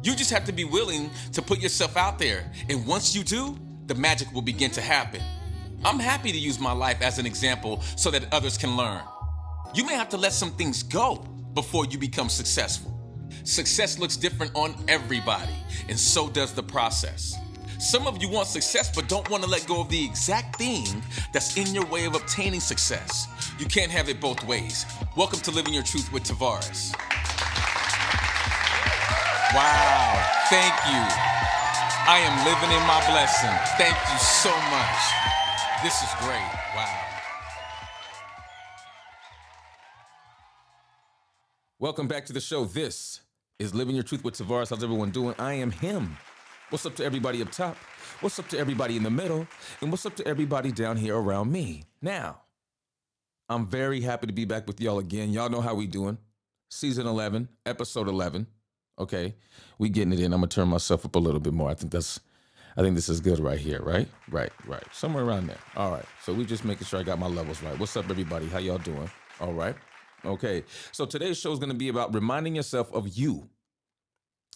You just have to be willing to put yourself out there. And once you do, the magic will begin to happen. I'm happy to use my life as an example so that others can learn. You may have to let some things go before you become successful. Success looks different on everybody, and so does the process. Some of you want success but don't want to let go of the exact thing that's in your way of obtaining success. You can't have it both ways. Welcome to Living Your Truth with Tavares. Wow, thank you. I am living in my blessing. Thank you so much. This is great. Wow. Welcome back to the show. This is Living Your Truth with Tavares. How's everyone doing? I am him. What's up to everybody up top? What's up to everybody in the middle? And what's up to everybody down here around me? Now, I'm very happy to be back with y'all again. Y'all know how we doing. Season 11, episode 11. Okay, we getting it in. I'm gonna turn myself up a little bit more. I think this is good right here, right? Right. Somewhere around there. All right. So we just making sure I got my levels right. What's up, everybody? How y'all doing? All right. Okay. So today's show is gonna be about reminding yourself of you.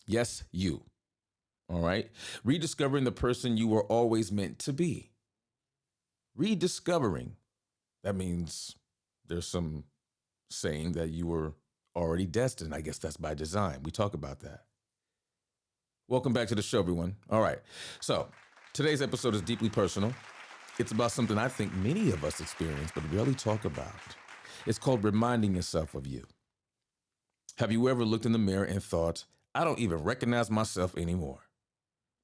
Yes, you. All right. Rediscovering the person you were always meant to be. Rediscovering. That means there's some saying that you were already destined. I guess that's by design. We talk about that. Welcome back to the show, everyone. All right. So today's episode is deeply personal. It's about something I think many of us experience, but rarely talk about. It's called reminding yourself of you. Have you ever looked in the mirror and thought, I don't even recognize myself anymore?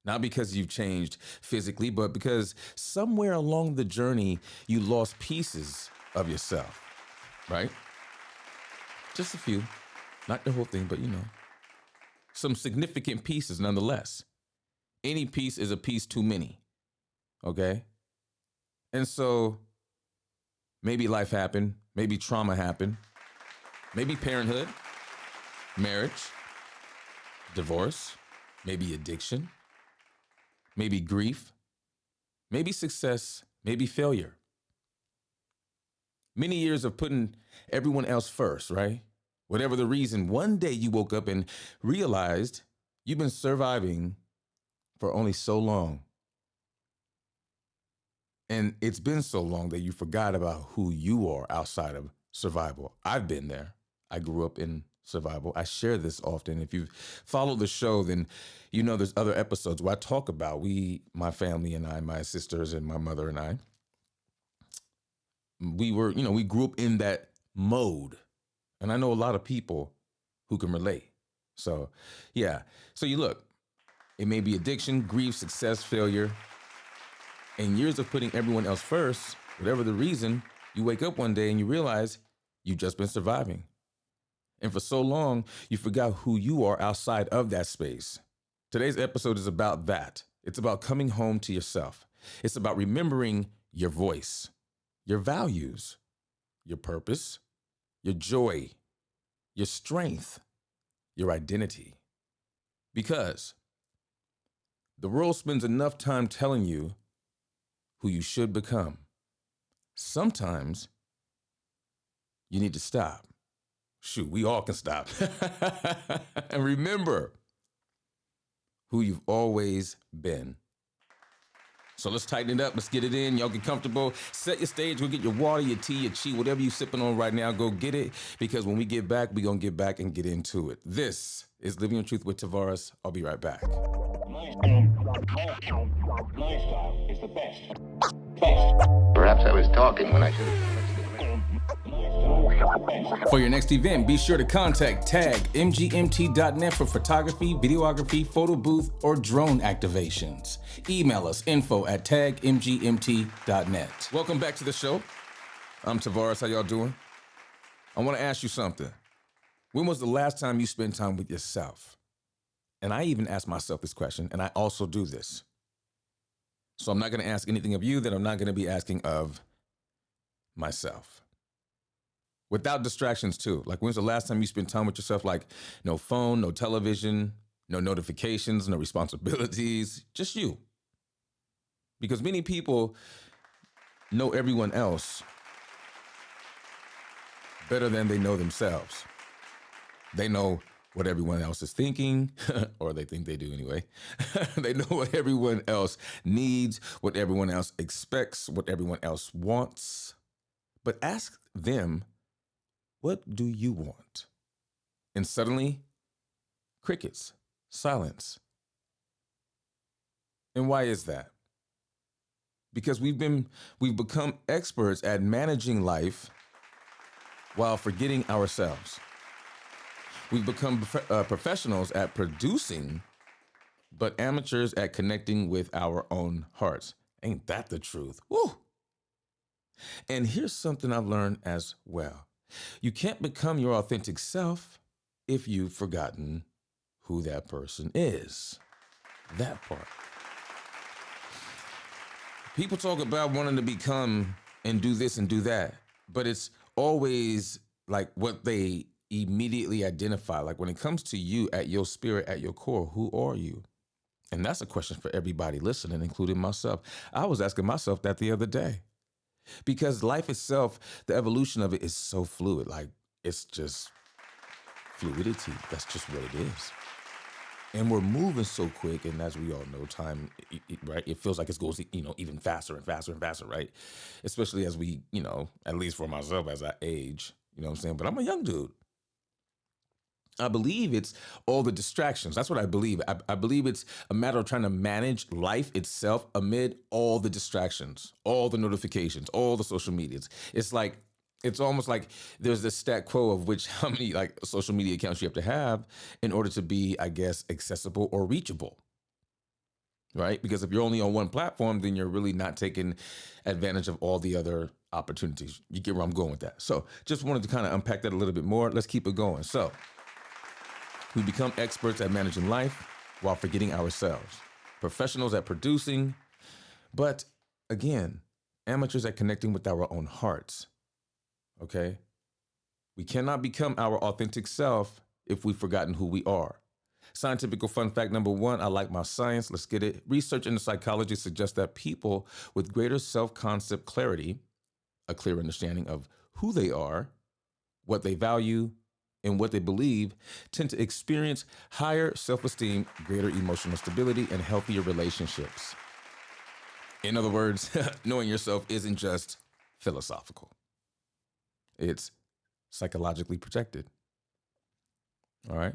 Not because you've changed physically, but because somewhere along the journey, you lost pieces of yourself, right? Just a few, not the whole thing, but some significant pieces nonetheless. Any piece is a piece too many, okay? And so maybe life happened, maybe trauma happened, maybe parenthood, marriage, divorce, maybe addiction, maybe grief, maybe success, maybe failure. Many years of putting everyone else first, right? Whatever the reason, one day you woke up and realized you've been surviving for only so long. And it's been so long that you forgot about who you are outside of survival. I've been there. I grew up in survival. I share this often. If you've followed the show, then you know there's other episodes where I talk about my family and I, my sisters and my mother and I, we grew up in that mode. And I know a lot of people who can relate. So, yeah. So you look, it may be addiction, grief, success, failure, and years of putting everyone else first. Whatever the reason, you wake up one day and you realize you've just been surviving. And for so long, you forgot who you are outside of that space. Today's episode is about that. It's about coming home to yourself. It's about remembering your voice, your values, your purpose, your joy, your strength, your identity. Because the world spends enough time telling you who you should become. Sometimes you need to stop. Shoot, we all can stop. And remember who you've always been. So let's tighten it up. Let's get it in. Y'all get comfortable. Set your stage. Go get your water, your tea, your chi, whatever you're sipping on right now. Go get it. Because when we get back, we're going to get back and get into it. This is Living Your Truth with Tavares. I'll be right back. My style is the best. Perhaps I was talking when I should have. For your next event, be sure to contact tagmgmt.net for photography, videography, photo booth, or drone activations. Email us info@tagmgmt.net. Welcome back to the show. I'm Tavares. How y'all doing? I want to ask you something. When was the last time you spent time with yourself? And I even ask myself this question, and I also do this. So I'm not going to ask anything of you that I'm not going to be asking of myself. Without distractions too. Like, when's the last time you spent time with yourself? Like, no phone, no television, no notifications, no responsibilities, just you. Because many people know everyone else better than they know themselves. They know what everyone else is thinking, or they think they do anyway. They know what everyone else needs, what everyone else expects, what everyone else wants. But ask them, what do you want? And suddenly, crickets, silence. And why is that? Because we've become experts at managing life while forgetting ourselves. We've become professionals at producing, but amateurs at connecting with our own hearts. Ain't that the truth? Woo! And here's something I've learned as well. You can't become your authentic self if you've forgotten who that person is. That part. People talk about wanting to become and do this and do that, but it's always like what they immediately identify. Like when it comes to you at your spirit, at your core, who are you? And that's a question for everybody listening, including myself. I was asking myself that the other day because life itself, the evolution of it is so fluid. Like it's just fluidity. That's just what it is. And we're moving so quick, and as we all know, time, right? It feels like it goes, even faster and faster and faster, right? Especially as we, at least for myself, as I age, you know what I'm saying? But I'm a young dude. I believe it's all the distractions. That's what I believe. I believe it's a matter of trying to manage life itself amid all the distractions, all the notifications, all the social medias. It's almost like there's this stat quo of which how many like social media accounts you have to have in order to be, I guess, accessible or reachable, right? Because if you're only on one platform, then you're really not taking advantage of all the other opportunities. You get where I'm going with that. So just wanted to kind of unpack that a little bit more. Let's keep it going. So we become experts at managing life while forgetting ourselves, professionals at producing, but again, amateurs at connecting with our own hearts. Okay? We cannot become our authentic self if we've forgotten who we are. Scientific fun fact number 1, I like my science. Let's get it. Research in the psychology suggests that people with greater self-concept clarity, a clear understanding of who they are, what they value, and what they believe, tend to experience higher self-esteem, greater emotional stability, and healthier relationships. In other words, knowing yourself isn't just philosophical. It's psychologically protected. All right?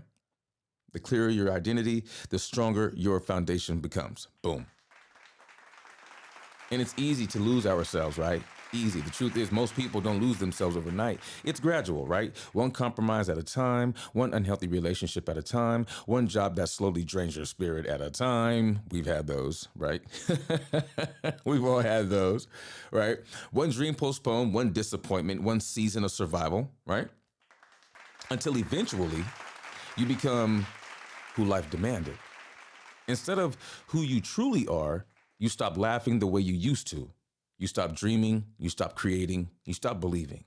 The clearer your identity, the stronger your foundation becomes. Boom. And it's easy to lose ourselves, right? Easy. The truth is, most people don't lose themselves overnight. It's gradual, right? One compromise at a time, one unhealthy relationship at a time, one job that slowly drains your spirit at a time. We've had those, right? We've all had those, right? One dream postponed, one disappointment, one season of survival, right? Until eventually you become who life demanded. Instead of who you truly are, you stop laughing the way you used to. You stop dreaming, you stop creating, you stop believing.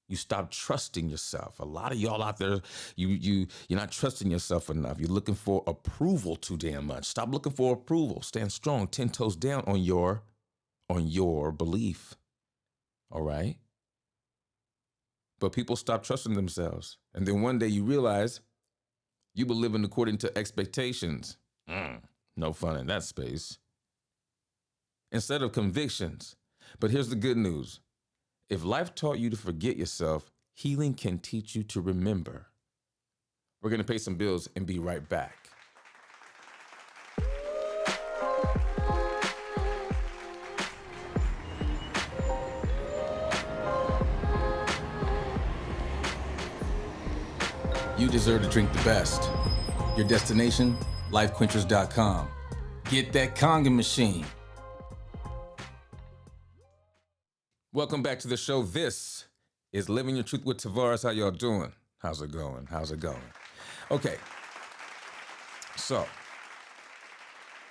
You stop trusting yourself. A lot of y'all out there, you're not trusting yourself enough. You're looking for approval too damn much. Stop looking for approval. Stand strong, 10 toes down on your belief. All right? But people stop trusting themselves. And then one day you realize you've been living according to expectations. No fun in that space. Instead of convictions. But here's the good news. If life taught you to forget yourself, healing can teach you to remember. We're going to pay some bills and be right back. You deserve to drink the best. Your destination, lifequenchers.com. Get that Kangen machine. Welcome back to the show. This is Living Your Truth with Tavares. How y'all doing? How's it going? Okay. So,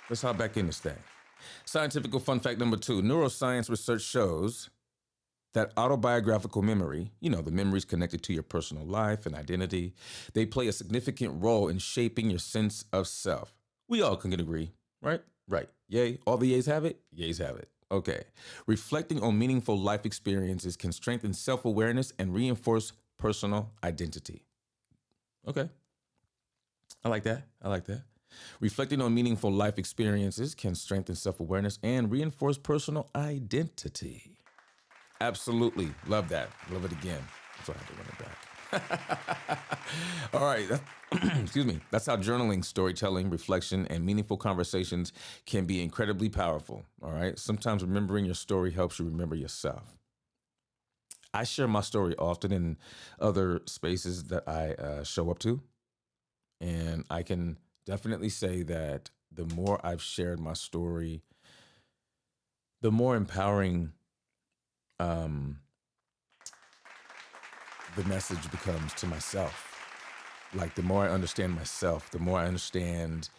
let's hop back in this thing. Scientific fun fact number 2. Neuroscience research shows that autobiographical memory, the memories connected to your personal life and identity, they play a significant role in shaping your sense of self. We all can agree, right? Right. Yay. All the yays have it? Yays have it. Okay. Reflecting on meaningful life experiences can strengthen self-awareness and reinforce personal identity. Okay. I like that. I like that. Reflecting on meaningful life experiences can strengthen self-awareness and reinforce personal identity. Absolutely. Love that. Love it again. That's why I had to run it back. All right. Excuse me. That's how journaling, storytelling, reflection, and meaningful conversations can be incredibly powerful. All right. Sometimes remembering your story helps you remember yourself. I share my story often in other spaces that I show up to. And I can definitely say that the more I've shared my story, the more empowering the message becomes to myself. Like the more I understand myself, the more I understand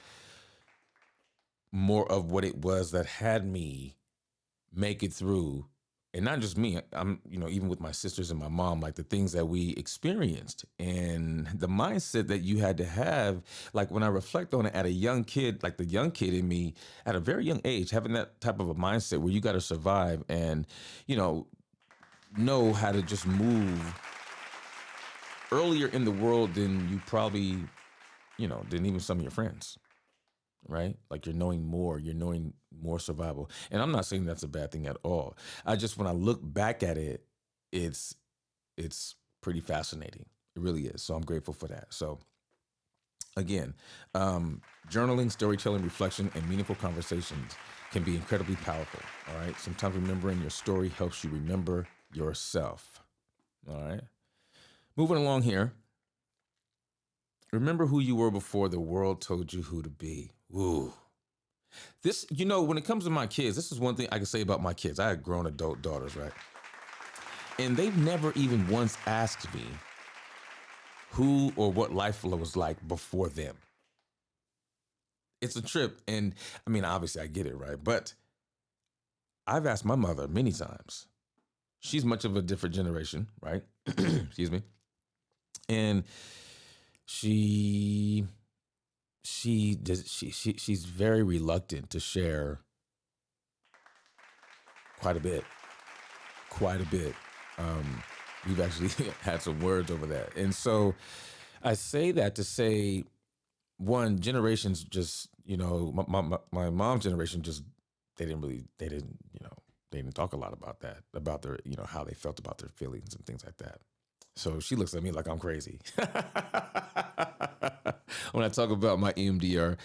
more of what it was that had me make it through. And not just me, even with my sisters and my mom, like the things that we experienced and the mindset that you had to have. Like when I reflect on it at a young kid, like the young kid in me at a very young age, having that type of a mindset where you got to survive and, know how to just move earlier in the world than you probably, than even some of your friends, right? Like you're knowing more survival. And I'm not saying that's a bad thing at all. When I look back at it, it's pretty fascinating. It really is. So I'm grateful for that. So again, journaling, storytelling, reflection, and meaningful conversations can be incredibly powerful. All right. Sometimes remembering your story helps you remember yourself. All right. Moving along here. Remember who you were before the world told you who to be. Ooh. This, when it comes to my kids, this is one thing I can say about my kids. I had grown adult daughters, right? And they've never even once asked me who or what life was like before them. It's a trip. And obviously I get it, right? But I've asked my mother many times. She's much of a different generation, right? Excuse me. And she's very reluctant to share quite a bit. We've actually had some words over that. And so I say that to say, one, generations just, my mom's generation just, they didn't talk a lot about that, about their, how they felt about their feelings and things like that. So she looks at me like I'm crazy when I talk about my EMDR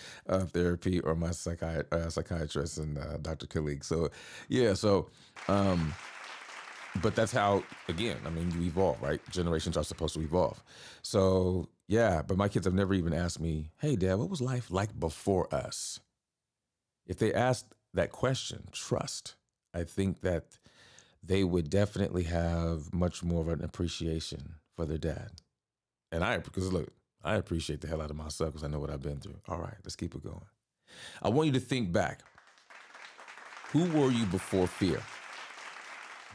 therapy or my psychiatrist and Dr. Khalid. So, yeah. So, but that's how, again, you evolve, right? Generations are supposed to evolve. So, yeah, but my kids have never even asked me, hey, Dad, what was life like before us? If they asked that question, I think that they would definitely have much more of an appreciation for their dad. And I appreciate the hell out of myself because I know what I've been through. All right, let's keep it going. I want you to think back. Who were you before fear?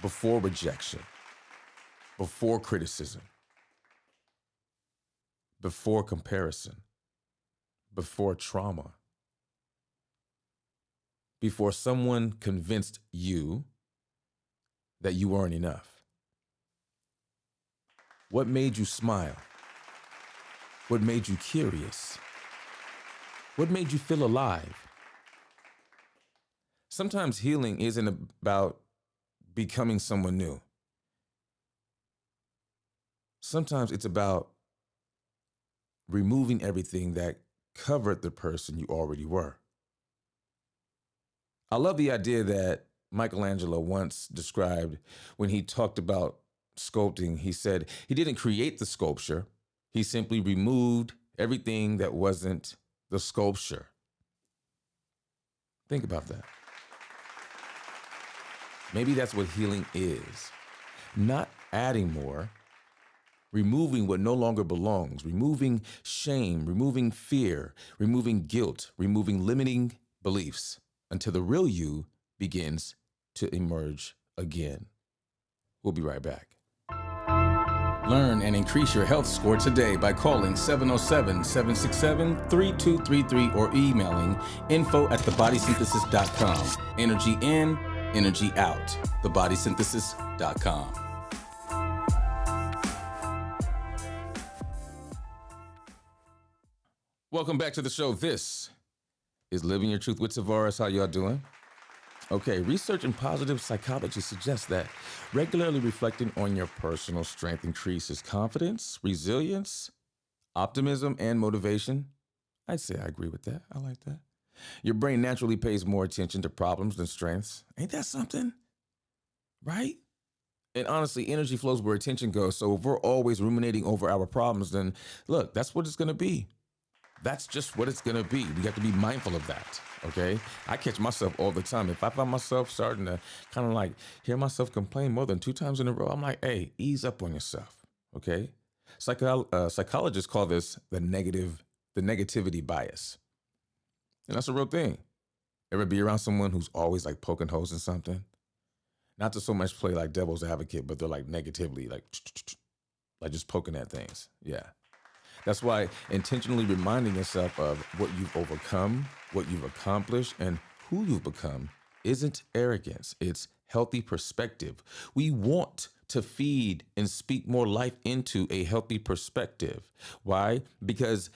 Before rejection? Before criticism? Before comparison? Before trauma? Before someone convinced you that you weren't enough? What made you smile? What made you curious? What made you feel alive? Sometimes healing isn't about becoming someone new. Sometimes it's about removing everything that covered the person you already were. I love the idea that Michelangelo once described when he talked about sculpting. He said he didn't create the sculpture. He simply removed everything that wasn't the sculpture. Think about that. Maybe that's what healing is. Not adding more, removing what no longer belongs, removing shame, removing fear, removing guilt, removing limiting beliefs until the real you begins to emerge again. We'll be right back. Learn and increase your health score today by calling 707-767-3233 or emailing info@thebodysynthesis.com. Energy in, energy out. Thebodysynthesis.com. Welcome back to the show. This is Living Your Truth with Tavares. How y'all doing? Okay, research in positive psychology suggests that regularly reflecting on your personal strength increases confidence, resilience, optimism, and motivation. I'd say I agree with that. I like that. Your brain naturally pays more attention to problems than strengths. Ain't that something? Right? And honestly, energy flows where attention goes. So if we're always ruminating over our problems, then look, that's what it's going to be. That's just what it's going to be. We have to be mindful of that, okay? I catch myself all the time. If I find myself starting to kind of like hear myself complain more than 2 times in a row, I'm like, hey, ease up on yourself, okay? Psychologists call this the negativity bias. And that's a real thing. Ever be around someone who's always like poking holes in something? Not to so much play like devil's advocate, but they're like negatively, like just poking at things. Yeah. That's why intentionally reminding yourself of what you've overcome, what you've accomplished, and who you've become isn't arrogance. It's healthy perspective. We want to feed and speak more life into a healthy perspective. Why? Because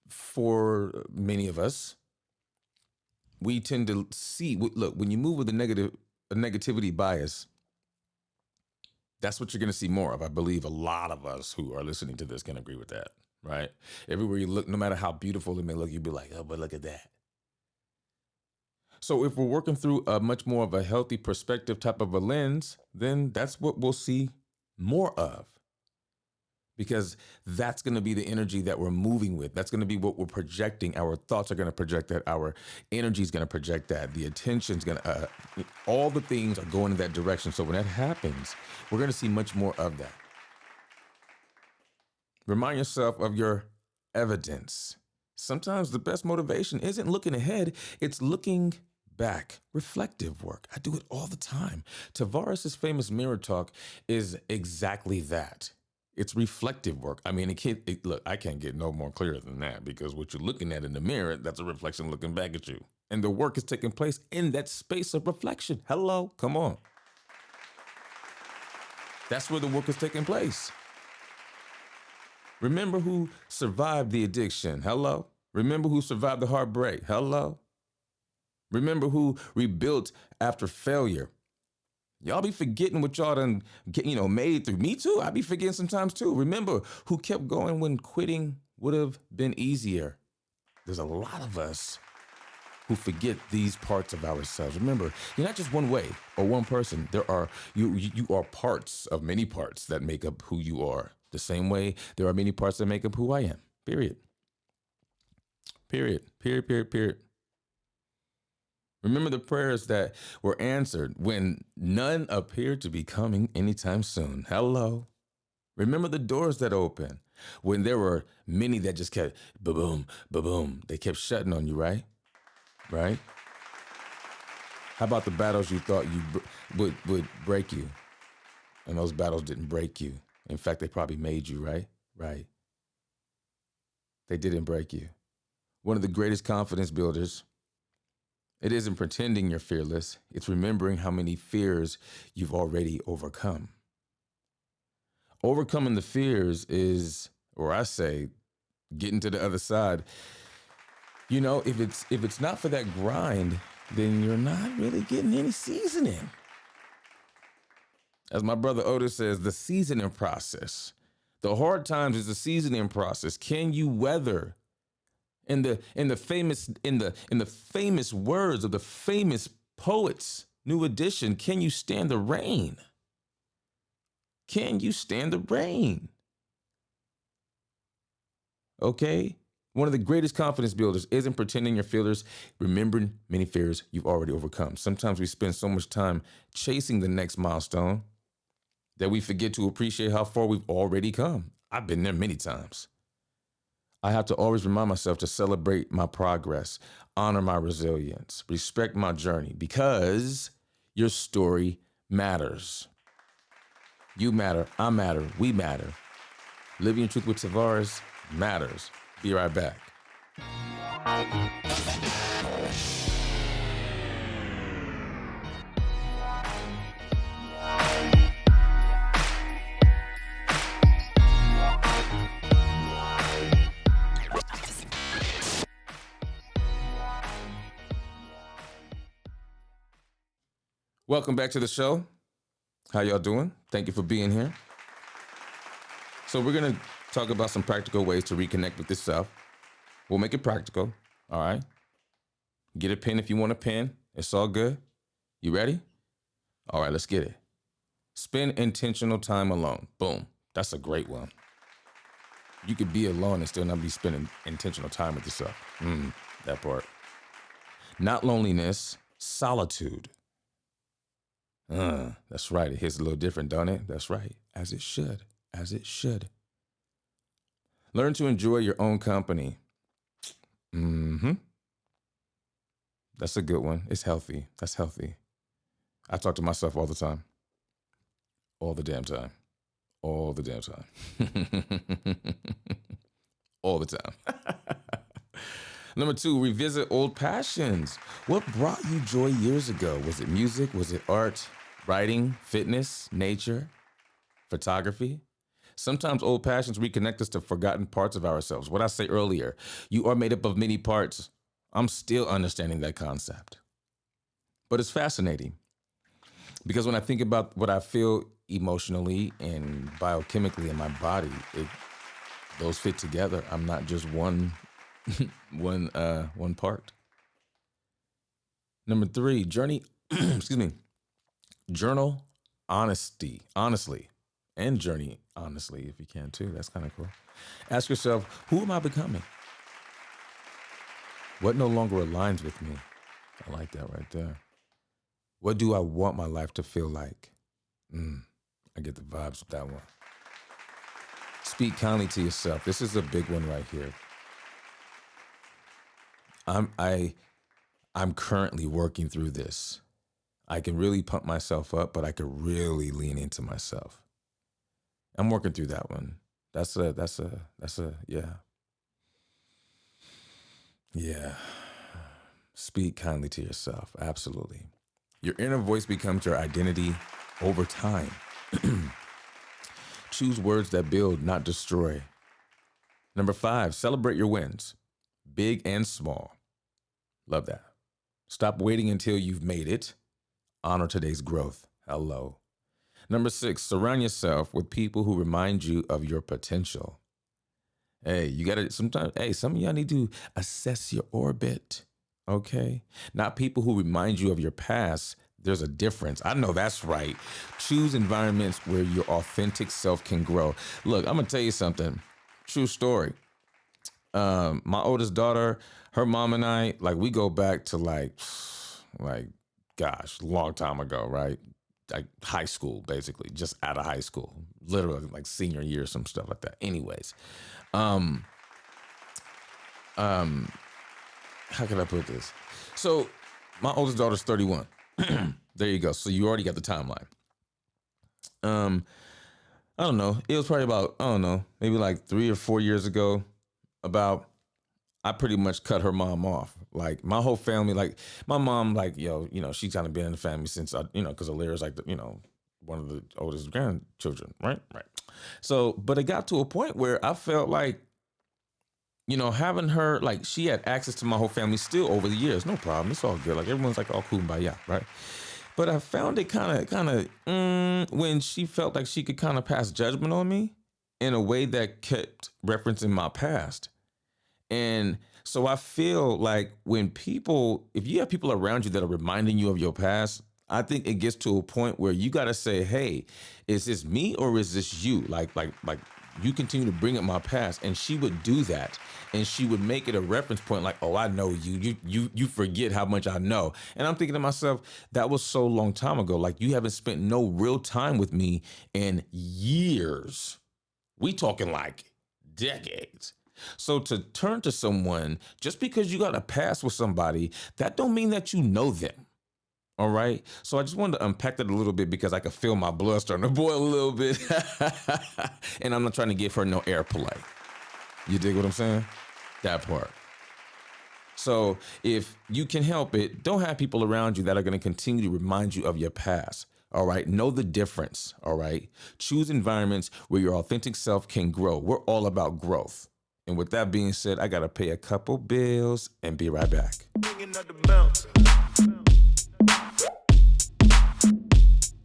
for many of us, we tend to see, look, when you move with a negativity bias, that's what you're going to see more of. I believe a lot of us who are listening to this can agree with that, right? Everywhere you look, no matter how beautiful it may look, you'll be like, oh, but look at that. So if we're working through a much more of a healthy perspective type of a lens, then that's what we'll see more of. Because that's going to be the energy that we're moving with. That's going to be what we're projecting. Our thoughts are going to project that. Our energy is going to project that. The attention's going to, all the things are going in that direction. So when that happens, we're going to see much more of that. Remind yourself of your evidence. Sometimes the best motivation isn't looking ahead. It's looking back. Reflective work. I do it all the time. Tavares' famous mirror talk is exactly that. It's reflective work. I mean, look, I can't get no more clear than that, because what you're looking at in the mirror, that's a reflection looking back at you. And the work is taking place in that space of reflection. Hello, come on. That's where the work is taking place. Remember who survived the addiction. Hello. Remember who survived the heartbreak. Hello. Remember who rebuilt after failure. Y'all be forgetting what y'all done made through. Me too. I be forgetting sometimes too. Remember who kept going when quitting would have been easier. There's a lot of us who forget these parts of ourselves. Remember, you're not just one way or one person. You are parts of many parts that make up who you are. The same way there are many parts that make up who I am. Period. Period. Period. Period. Period. Remember the prayers that were answered when none appeared to be coming anytime soon. Hello. Remember the doors that opened when there were many that just kept ba-boom, ba-boom. They kept shutting on you, right? Right? How about the battles you thought would break you? And those battles didn't break you. In fact, they probably made you, right? Right. They didn't break you. One of the greatest confidence builders, it isn't pretending you're fearless. It's remembering how many fears you've already overcome. Overcoming the fears is, or I say, getting to the other side. You know, if it's not for that grind, then you're not really getting any seasoning. As my brother Otis says, the seasoning process. The hard times is the seasoning process. Can you weather? In the famous words of the famous poets, New Edition, can you stand the rain? Can you stand the rain? Okay? One of the greatest confidence builders isn't pretending your fears, remembering many fears you've already overcome. Sometimes we spend so much time chasing the next milestone that we forget to appreciate how far we've already come. I've been there many times. I have to always remind myself to celebrate my progress, honor my resilience, respect my journey, because your story matters. You matter, I matter, we matter. Living Your Truth with Tavares matters. Be right back. Welcome back to the show. How y'all doing? Thank you for being here. So we're going to talk about some practical ways to reconnect with yourself. We'll make it practical, all right? Get a pen if you want a pen. It's all good. You ready? All right, let's get it. Spend intentional time alone. Boom. That's a great one. You could be alone and still not be spending intentional time with yourself. That part. Not loneliness, solitude. That's right. It hits a little different, don't it? That's right. As it should. As it should. Learn to enjoy your own company. That's a good one. It's healthy. That's healthy. I talk to myself all the time. All the damn time. All the damn time. All the time. Number 2, revisit old passions. What brought you joy years ago? Was it music? Was it art, writing, fitness, nature, photography? Sometimes old passions reconnect us to forgotten parts of ourselves. What I say earlier, you are made up of many parts. I'm still understanding that concept. But it's fascinating because when I think about what I feel emotionally and biochemically in my body, those fit together. I'm not just one part. Number 3, journal honestly, and journey honestly if you can too. That's kind of cool. Ask yourself, who am I becoming? What no longer aligns with me? I like that right there. What do I want my life to feel like? I get the vibes with that one. Speak kindly to yourself. This is a big one right here. I'm currently working through this. I can really pump myself up, but I could really lean into myself. I'm working through that one. That's a yeah. Speak kindly to yourself. Absolutely. Your inner voice becomes your identity over time. Choose words that build, not destroy. Number 5, celebrate your wins, big and small. Love that. Stop waiting until you've made it. Honor today's growth. Hello. Number 6, surround yourself with people who remind you of your potential. Hey, some of y'all need to assess your orbit, okay? Not people who remind you of your past. There's a difference. I know that's right. Choose environments where your authentic self can grow. Look, I'm gonna tell you something. True story. My oldest daughter, her mom and I, we go back to long time ago, right? Like high school, basically, just out of high school, literally like senior year, some stuff like that. Anyways, how can I put this? So my oldest daughter's 31. There you go. So you already got the timeline. I don't know. It was probably about, maybe like 3 or 4 years ago. I pretty much cut her mom off. Like my whole family, like my mom, she's kind of been in the family since because Alira's like one of the oldest grandchildren, right? Right. So, but it got to a point where I felt like, having her, like she had access to my whole family still over the years. No problem. It's all good. Like everyone's like all kumbaya, right? But I found it kind of when she felt like she could kind of pass judgment on me in a way that kept referencing my past. And so I feel like if you have people around you that are reminding you of your past, I think it gets to a point where you got to say, hey, is this me or is this you? Like you continue to bring up my past. And she would do that. And she would make it a reference point like, oh, I know you. You forget how much I know. And I'm thinking to myself, that was so long time ago. Like you haven't spent no real time with me in years. We talking like decades. So to turn to someone, just because you got a past with somebody, that don't mean that you know them. All right. So I just wanted to unpack that a little bit because I could feel my blood starting to boil a little bit. And I'm not trying to give her no airplay. You dig what I'm saying? That part. So if you can help it, don't have people around you that are going to continue to remind you of your past. All right. Know the difference. All right. Choose environments where your authentic self can grow. We're all about growth. And with that being said, I got to pay a couple bills and be right back.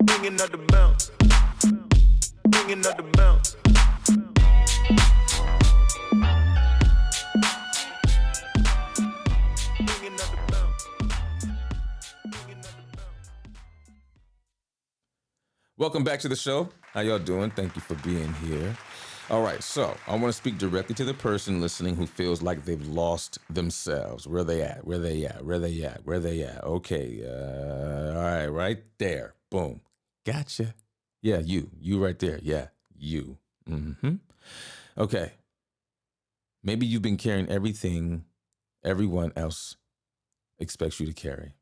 Bringing up the bounce. Bringing up the bounce. Bringing up the bounce. Bringing up the bounce. Welcome back to the show. How y'all doing? Thank you for being here. All right, so I want to speak directly to the person listening who feels like they've lost themselves. Where they at? Where they at? Where they at? Where they at? Okay, all right, right there. Boom. Gotcha. Yeah, you right there. Yeah, you. Okay. Maybe you've been carrying everything everyone else expects you to carry,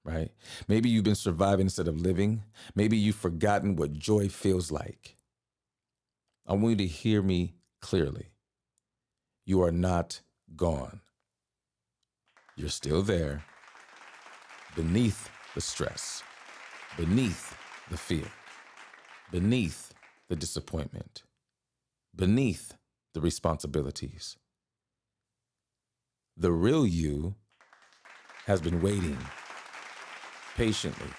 right? Maybe you've been surviving instead of living. Maybe you've forgotten what joy feels like. I want you to hear me clearly. You are not gone. You're still there, beneath the stress, beneath the fear, beneath the disappointment, beneath the responsibilities. The real you has been waiting patiently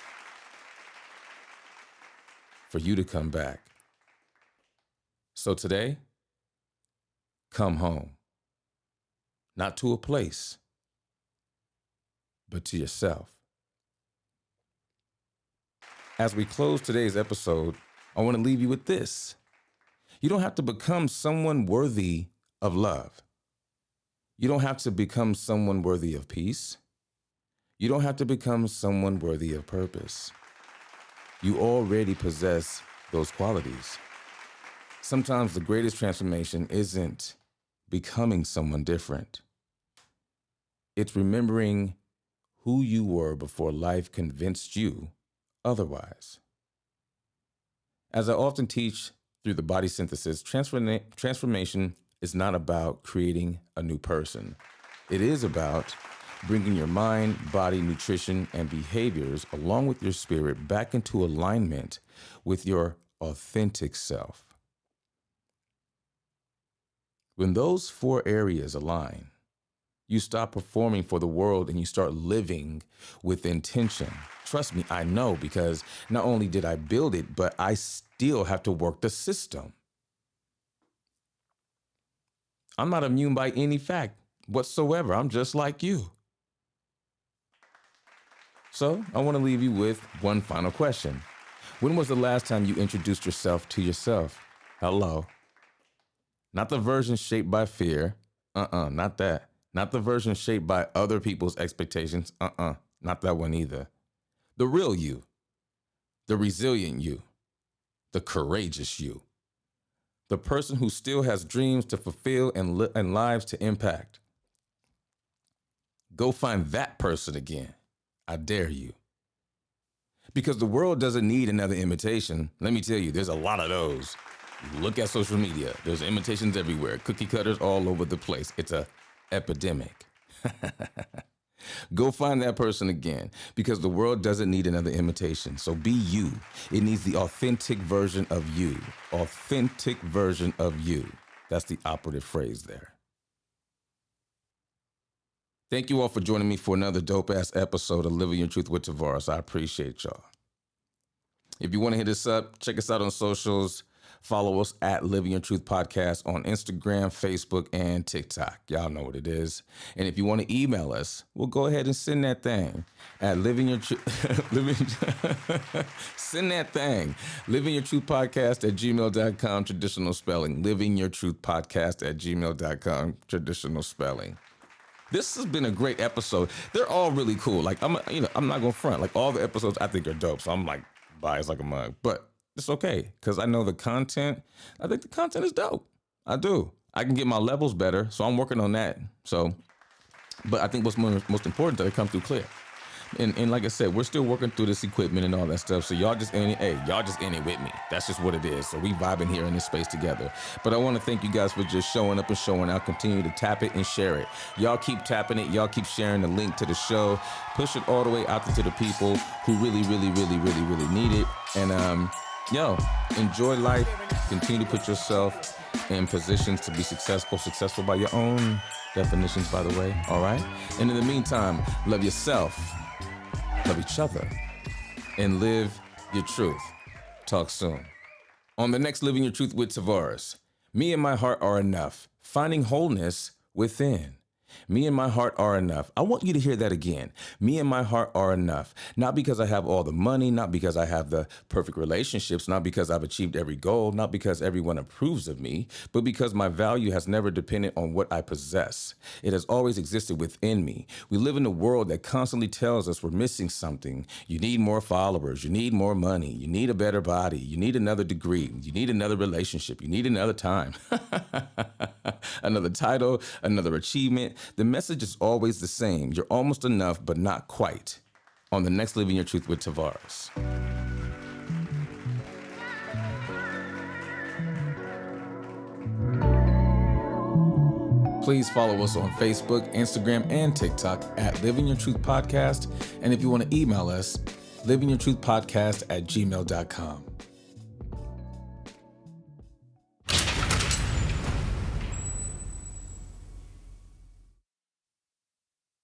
for you to come back. So today, come home. Not to a place, but to yourself. As we close today's episode, I want to leave you with this. You don't have to become someone worthy of love. You don't have to become someone worthy of peace. You don't have to become someone worthy of purpose. You already possess those qualities. Sometimes the greatest transformation isn't becoming someone different. It's remembering who you were before life convinced you otherwise. As I often teach through the body synthesis, transformation is not about creating a new person. It is about bringing your mind, body, nutrition, and behaviors along with your spirit back into alignment with your authentic self. When those 4 areas align, you stop performing for the world and you start living with intention. Trust me, I know, because not only did I build it, but I still have to work the system. I'm not immune by any fact whatsoever. I'm just like you. So I want to leave you with one final question. When was the last time you introduced yourself to yourself? Hello. Not the version shaped by fear. Not that. Not the version shaped by other people's expectations. Not that one either. The real you. The resilient you. The courageous you. The person who still has dreams to fulfill and lives to impact. Go find that person again. I dare you. Because the world doesn't need another imitation. Let me tell you, there's a lot of those. Look at social media. There's imitations everywhere. Cookie cutters all over the place. It's an epidemic. Go find that person again, because the world doesn't need another imitation. So be you. It needs the authentic version of you. Authentic version of you. That's the operative phrase there. Thank you all for joining me for another dope-ass episode of Living Your Truth with Tavares. I appreciate y'all. If you want to hit us up, check us out on socials. Follow us at Living Your Truth Podcast on Instagram, Facebook, and TikTok. Y'all know what it is. And if you want to email us, we'll go ahead and send that thing at Living Your Truth. Send that thing. Living Your Truth Podcast at gmail.com, traditional spelling. Living Your Truth Podcast at gmail.com, traditional spelling. This has been a great episode. They're all really cool. Like I'm not gonna front. Like all the episodes I think are dope. So I'm like biased like a mug, but it's okay, because I know the content. I think the content is dope. I do. I can get my levels better, so I'm working on that. So, but I think what's most important that it comes through clear. And like I said, we're still working through this equipment and all that stuff. So y'all just in it with me. That's just what it is. So we vibing here in this space together. But I want to thank you guys for just showing up and showing out. Continue to tap it and share it. Y'all keep tapping it. Y'all keep sharing the link to the show. Push it all the way out to the people who really, really, really, really, really need it. And enjoy life. Continue to put yourself in positions to be successful by your own definitions, by the way. All right. And in the meantime, love yourself. Love each other, and live your truth. Talk soon. On the next Living Your Truth with Tavares, me and my heart are enough. Finding wholeness within. Me and my heart are enough. I want you to hear that again. Me and my heart are enough. Not because I have all the money, not because I have the perfect relationships, not because I've achieved every goal, not because everyone approves of me, but because my value has never depended on what I possess. It has always existed within me. We live in a world that constantly tells us we're missing something. You need more followers. You need more money. You need a better body. You need another degree. You need another relationship. You need another time. Another title, another achievement. The message is always the same. You're almost enough, but not quite. On the next Living Your Truth with Tavares. Please follow us on Facebook, Instagram, and TikTok at Living Your Truth Podcast. And if you want to email us, livingyourtruthpodcast@gmail.com.